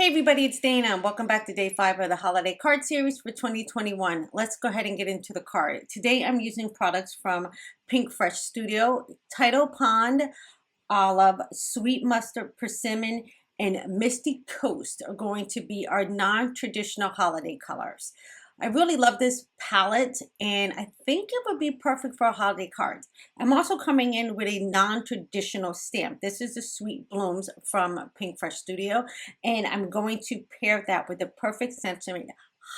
Everybody, it's Dana. Welcome back to day 5 of the holiday card series for 2021. Let's go ahead and get into the card. Today I'm using products from Pinkfresh Studio. Tidal Pond, Olive, Sweet Mustard, Persimmon, and Misty Coast are going to be our non-traditional holiday colors. I really love this palette and I think it would be perfect for a holiday card. I'm also coming in with a non-traditional stamp. This is the Sweet Blooms from Pinkfresh Studio, and I'm going to pair that with the Perfect Stenciling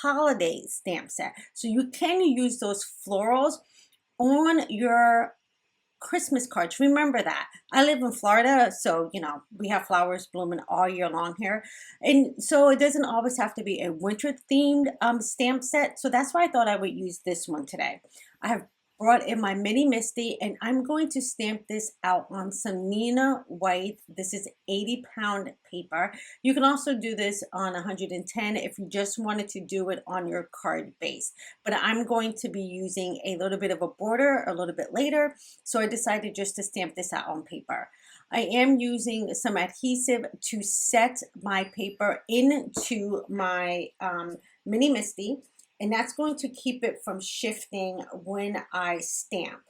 holiday stamp set. So you can use those florals on your Christmas cards. Remember that. I live in Florida, so we have flowers blooming all year long here, and so it doesn't always have to be a winter themed stamp set. So that's why I thought I would use this one today. I have brought in my mini Misty, and I'm going to stamp this out on some Neenah white. This is 80-pound paper. You can also do this on 110 if you just wanted to do it on your card base. But I'm going to be using a little bit of a border a little bit later, so I decided just to stamp this out on paper. I am using some adhesive to set my paper into my mini Misty, and that's going to keep it from shifting when I stamp.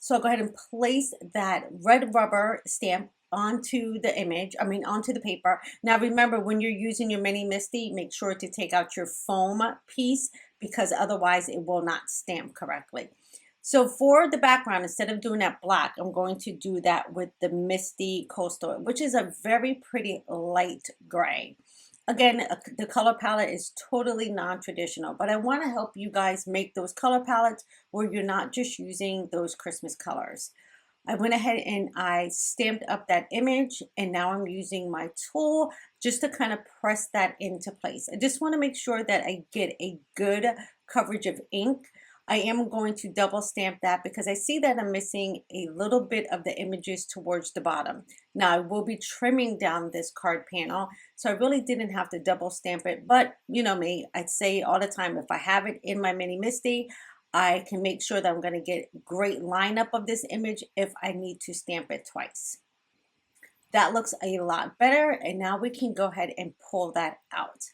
So I'll go ahead and place that red rubber stamp onto the image, onto the paper. Now remember, when you're using your mini Misty, make sure to take out your foam piece because otherwise it will not stamp correctly. So for the background, instead of doing that black, I'm going to do that with the Misty Coastal, which is a very pretty light gray. Again, the color palette is totally non-traditional, but I want to help you guys make those color palettes where you're not just using those Christmas colors. I went ahead and I stamped up that image, and now I'm using my tool just to kind of press that into place. I just want to make sure that I get a good coverage of ink. I am going to double stamp that because I see that I'm missing a little bit of the images towards the bottom. Now I will be trimming down this card panel, so I really didn't have to double stamp it, but you know me, I'd say all the time, if I have it in my mini Misty, I can make sure that I'm going to get great lineup of this image if I need to stamp it twice. That looks a lot better, and now we can go ahead and pull that out.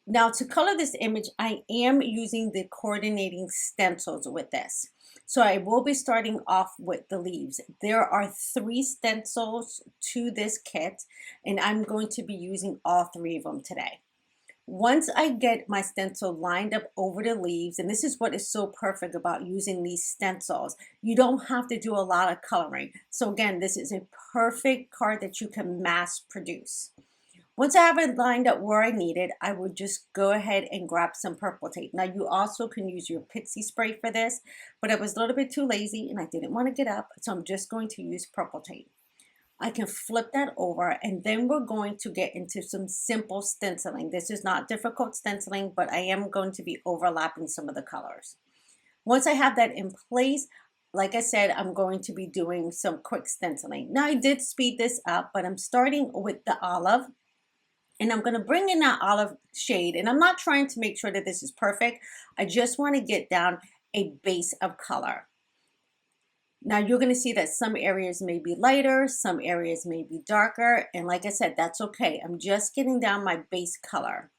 Now to color this image, I am using the coordinating stencils with this. So I will be starting off with the leaves. There are 3 stencils to this kit, and I'm going to be using all 3 of them today. Once I get my stencil lined up over the leaves, and this is what is so perfect about using these stencils, you don't have to do a lot of coloring. So again, this is a perfect card that you can mass produce. Once I have it lined up where I need it, I would just go ahead and grab some purple tape. Now you also can use your pixie spray for this, but I was a little bit too lazy and I didn't want to get up, so I'm just going to use purple tape. I can flip that over, and then we're going to get into some simple stenciling. This is not difficult stenciling, but I am going to be overlapping some of the colors. Once I have that in place, like I said, I'm going to be doing some quick stenciling. Now I did speed this up, but I'm starting with the olive. And I'm going to bring in that olive shade, and I'm not trying to make sure that this is perfect. I just want to get down a base of color. Now you're going to see that some areas may be lighter, some areas may be darker, and like I said, that's okay. I'm just getting down my base color.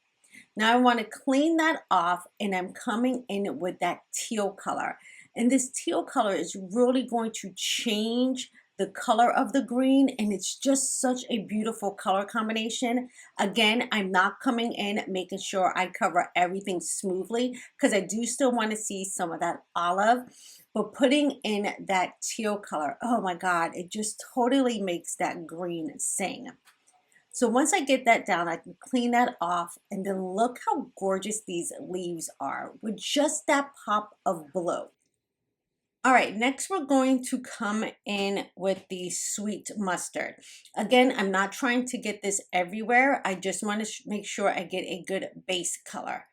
Now I want to clean that off, and I'm coming in with that teal color. And this teal color is really going to change the color of the green, and it's just such a beautiful color combination. Again, I'm not coming in making sure I cover everything smoothly because I do still want to see some of that olive, but putting in that teal color, oh my God, it just totally makes that green sing. So once I get that down, I can clean that off, and then look how gorgeous these leaves are with just that pop of blue. All right, next we're going to come in with the sweet mustard. Again, I'm not trying to get this everywhere. I just want to make sure I get a good base color.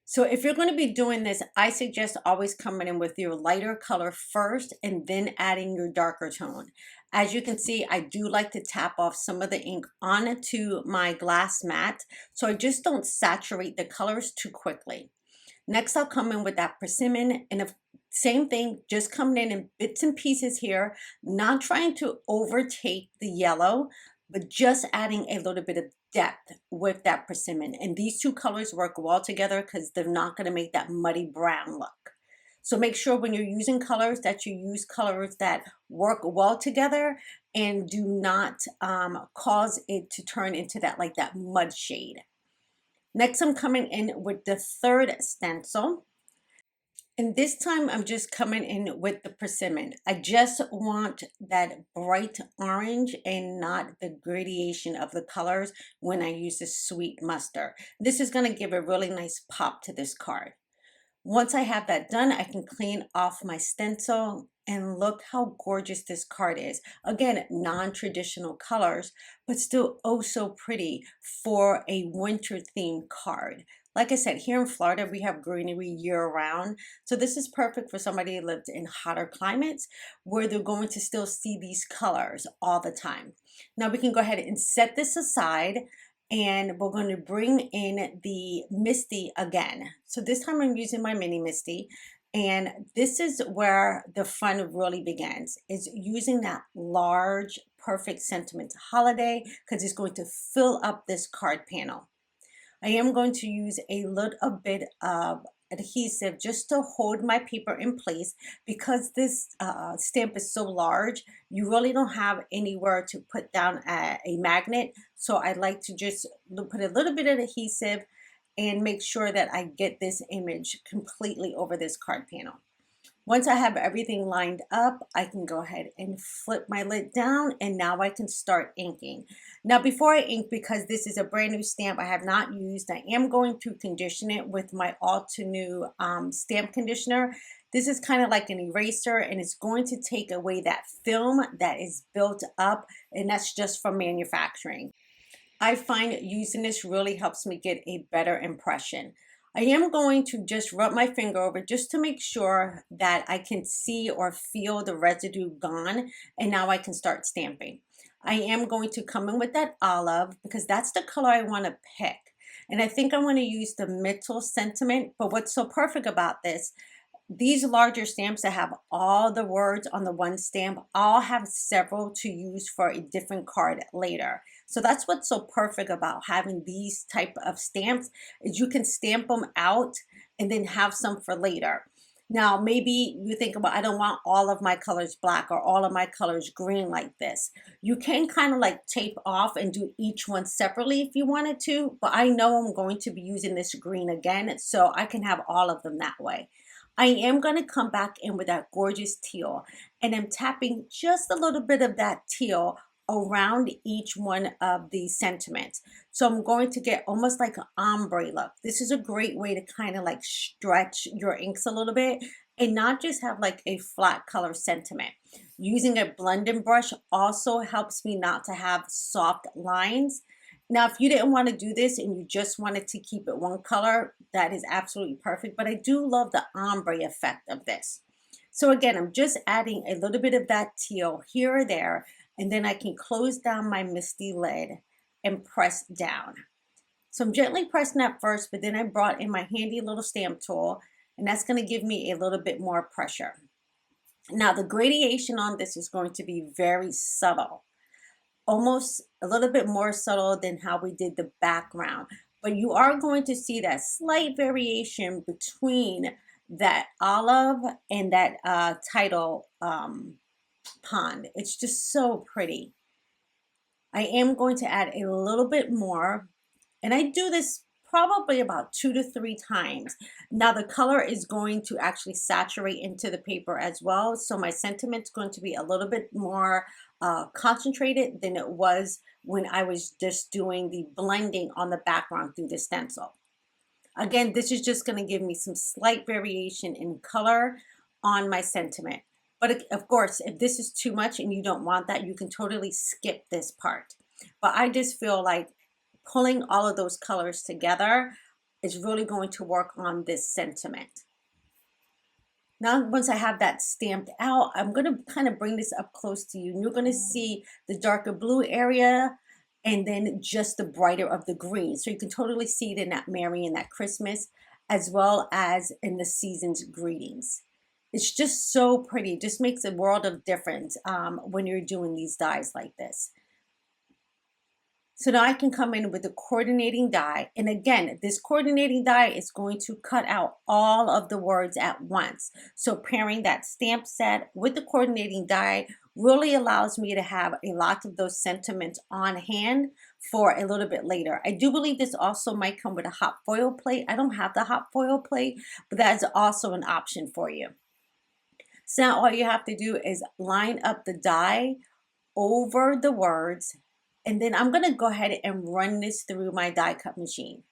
So if you're going to be doing this, I suggest always coming in with your lighter color first and then adding your darker tone. As you can see, I do like to tap off some of the ink onto my glass mat, so I just don't saturate the colors too quickly. Next, I'll come in with that persimmon, and same thing, just coming in bits and pieces here, not trying to overtake the yellow, but just adding a little bit of depth with that persimmon. And these two colors work well together because they're not going to make that muddy brown look. So make sure when you're using colors that you use colors that work well together and do not cause it to turn into that like that mud shade. Next, I'm coming in with the third stencil. And this time I'm just coming in with the persimmon. I just want that bright orange and not the gradation of the colors when I use this sweet mustard. This is going to give a really nice pop to this card. Once I have that done, I can clean off my stencil and look how gorgeous this card is. Again, non-traditional colors, but still oh so pretty for a winter themed card. Like I said, here in Florida, we have greenery year round. So this is perfect for somebody who lives in hotter climates where they're going to still see these colors all the time. Now we can go ahead and set this aside, and we're going to bring in the MISTY again. So this time I'm using my mini MISTY, and this is where the fun really begins, is using that large perfect sentiment holiday, because it's going to fill up this card panel. I am going to use a little bit of adhesive just to hold my paper in place, because this stamp is so large you really don't have anywhere to put down a magnet. So I like to just put a little bit of adhesive and make sure that I get this image completely over this card panel. Once I have everything lined up, I can go ahead and flip my lid down, and now I can start inking. Now before I ink, because this is a brand new stamp I have not used, I am going to condition it with my All Too New stamp conditioner. This is kind of like an eraser, and it's going to take away that film that is built up, and that's just from manufacturing. I find using this really helps me get a better impression. I am going to just rub my finger over just to make sure that I can see or feel the residue gone, and now I can start stamping. I am going to come in with that olive because that's the color I want to pick. And I think I want to use the Mental Sentiment, but what's so perfect about this, these larger stamps that have all the words on the one stamp all have several to use for a different card later. So that's what's so perfect about having these type of stamps, is you can stamp them out and then have some for later. Now maybe you think about, I don't want all of my colors black or all of my colors green like this. You can kind of like tape off and do each one separately if you wanted to, but I know I'm going to be using this green again, so I can have all of them that way. I am going to come back in with that gorgeous teal, and I'm tapping just a little bit of that teal around each one of these sentiments. So I'm going to get almost like an ombre look. This is a great way to kind of like stretch your inks a little bit and not just have like a flat color sentiment. Using a blending brush also helps me not to have soft lines. Now, if you didn't want to do this and you just wanted to keep it one color, that is absolutely perfect. But I do love the ombre effect of this. So again, I'm just adding a little bit of that teal here or there, and then I can close down my MISTY lid and press down. So I'm gently pressing that first, but then I brought in my handy little stamp tool, and that's going to give me a little bit more pressure. Now, the gradation on this is going to be very subtle, almost a little bit more subtle than how we did the background, but you are going to see that slight variation between that olive and that TIDAL pond. It's just so pretty. I am going to add a little bit more, and I do this probably about 2 to 3 times. Now the color is going to actually saturate into the paper as well, so my sentiment's going to be a little bit more concentrated than it was when I was just doing the blending on the background through the stencil. Again, this is just going to give me some slight variation in color on my sentiment. But of course, if this is too much and you don't want that, you can totally skip this part. But I just feel like pulling all of those colors together is really going to work on this sentiment. Now, once I have that stamped out, I'm going to kind of bring this up close to you. And you're going to see the darker blue area and then just the brighter of the green. So you can totally see it in that Merry and that Christmas, as well as in the season's greetings. It's just so pretty. It just makes a world of difference when you're doing these dies like this. So now I can come in with the coordinating die. And again, this coordinating die is going to cut out all of the words at once. So pairing that stamp set with the coordinating die really allows me to have a lot of those sentiments on hand for a little bit later. I do believe this also might come with a hot foil plate. I don't have the hot foil plate, but that is also an option for you. So now all you have to do is line up the die over the words, and then I'm gonna go ahead and run this through my die cut machine.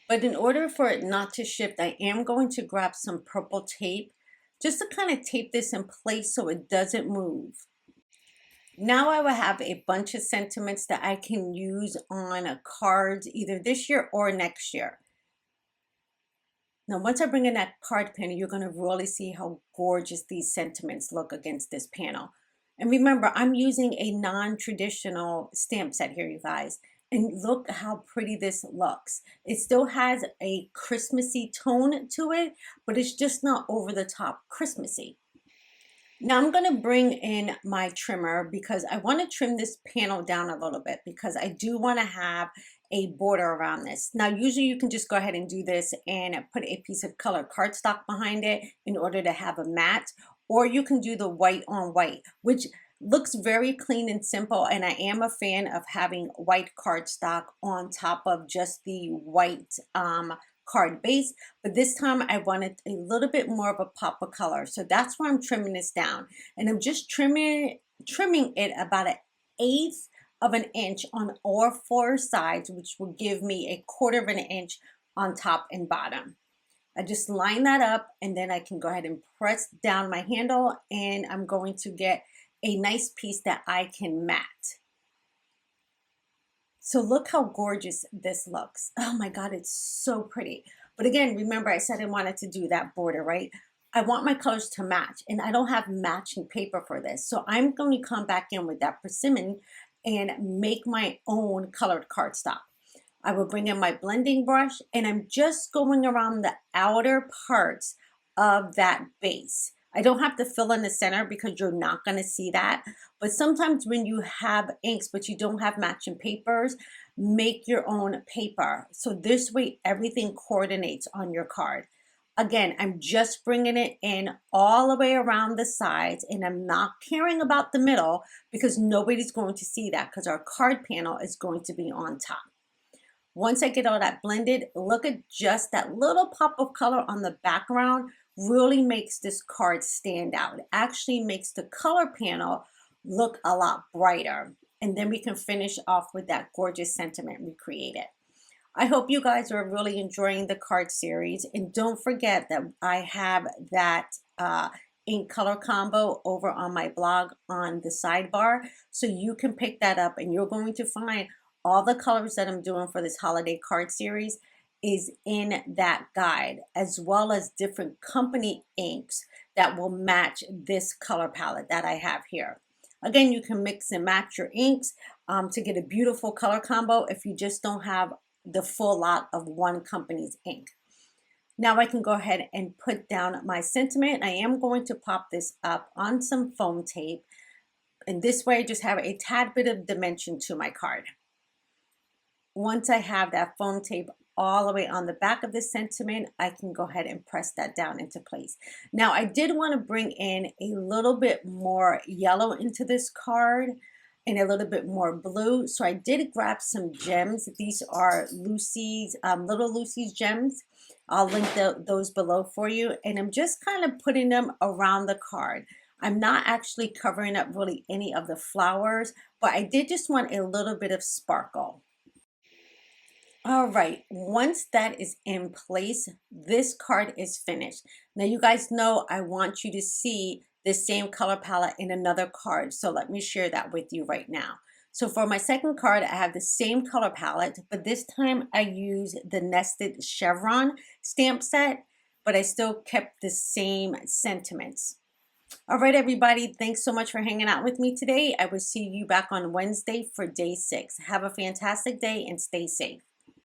But in order for it not to shift, I am going to grab some purple tape just to kind of tape this in place so it doesn't move. Now I will have a bunch of sentiments that I can use on cards either this year or next year. Now, once I bring in that card panel, you're gonna really see how gorgeous these sentiments look against this panel. And remember, I'm using a non-traditional stamp set here, you guys. And look how pretty this looks. It still has a Christmassy tone to it, but it's just not over the top Christmassy. Now I'm gonna bring in my trimmer because I wanna trim this panel down a little bit because I do wanna have a border around this. Now, usually you can just go ahead and do this and put a piece of colored cardstock behind it in order to have a matte, or you can do the white on white, which looks very clean and simple. And I am a fan of having white cardstock on top of just the white card base, but this time I wanted a little bit more of a pop of color. So that's why I'm trimming this down. And I'm just trimming it about 1/8 of an inch on all 4 sides, which will give me 1/4 of an inch on top and bottom. I just line that up, and then I can go ahead and press down my handle, and I'm going to get a nice piece that I can mat. So look how gorgeous this looks. Oh my God, it's so pretty. But again, remember I said I wanted to do that border, right? I want my colors to match, and I don't have matching paper for this. So I'm going to come back in with that persimmon and make my own colored cardstock. I will bring in my blending brush, and I'm just going around the outer parts of that base. I don't have to fill in the center because you're not going to see that. But sometimes when you have inks but you don't have matching papers, make your own paper. So this way everything coordinates on your card. Again, I'm just bringing it in all the way around the sides, and I'm not caring about the middle because nobody's going to see that because our card panel is going to be on top. Once I get all that blended, look at just that little pop of color on the background really makes this card stand out. It actually makes the color panel look a lot brighter. And then we can finish off with that gorgeous sentiment we created. I hope you guys are really enjoying the card series. And don't forget that I have that ink color combo over on my blog on the sidebar. So you can pick that up, and you're going to find all the colors that I'm doing for this holiday card series is in that guide, as well as different company inks that will match this color palette that I have here. Again, you can mix and match your inks to get a beautiful color combo if you just don't have the full lot of one company's ink. Now I can go ahead and put down my sentiment. I am going to pop this up on some foam tape, and this way I just have a tad bit of dimension to my card. Once I have that foam tape all the way on the back of the sentiment, I can go ahead and press that down into place. Now I did want to bring in a little bit more yellow into this card and a little bit more blue. So I did grab some gems. These are Lucy's, little Lucy's gems. I'll link those below for you. And I'm just kind of putting them around the card. I'm not actually covering up really any of the flowers, but I did just want a little bit of sparkle. All right, once that is in place, this card is finished. Now you guys know I want you to see the same color palette in another card. So let me share that with you right now. So for my second card, I have the same color palette, but this time I use the nested Chevron stamp set, but I still kept the same sentiments. All right, everybody, thanks so much for hanging out with me today. I will see you back on Wednesday for day 6. Have a fantastic day and stay safe.